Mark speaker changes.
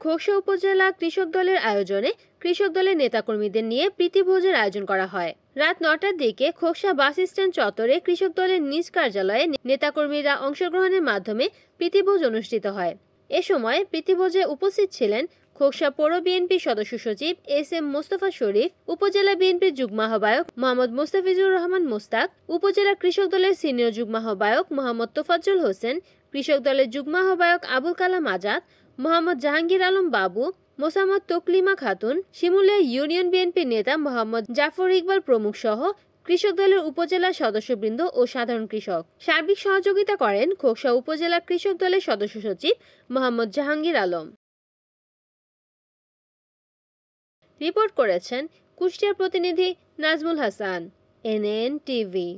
Speaker 1: খোকসা উপজেলা কৃষক দলের আয়োজনে কৃষক দলের নেতাকর্মীদের নিয়ে প্রীতিভোজের আয়োজন করা হয়। রাত ৯টার দিকে খোকসা বাস স্ট্যান্ড চত্বরে কৃষক দলের নিজ কার্যালয়ে নেতাকর্মীরা অংশগ্রহণের মাধ্যমে প্রীতিভোজ অনুষ্ঠিত হয়। এ সময় প্রীতিভোজে উপস্থিত ছিলেন খোকসা পৌর বিএনপির সদস্য সচিব এস.এম. মোস্তফা শরীফ, উপজেলা বিএনপির যুগ্ম আহ্বায়ক মোহাম্মদ মোস্তাফিজুর রহমান মোস্তাক, উপজেলা কৃষক দলের সিনিয়র যুগ্ম আহ্বায়ক মোহাম্মদ তোফাজ্জল হোসেন, কৃষক দলের যুগ্ম আহ্বায়ক আবুল কালাম আজাদ, মোহাম্মদ জাহাঙ্গীর আলম বাবু, মোসাম্মদ তকলিমা খাতুন, শিমুলিয়া ইউনিয়ন বিএনপির নেতা মোহাম্মদ জাফর ইকবাল প্রমুখ সহ কৃষক দলের উপজেলা সদস্যবৃন্দ ও সাধারণ কৃষক। সার্বিক সহযোগিতা করেন খোকসা উপজেলা কৃষক দলের সদস্য সচিব মোহাম্মদ জাহাঙ্গীর আলম। রিপোর্ট করেছেন কুষ্টিয়ার প্রতিনিধি নাজমুল হাসান, এনএন টিভি।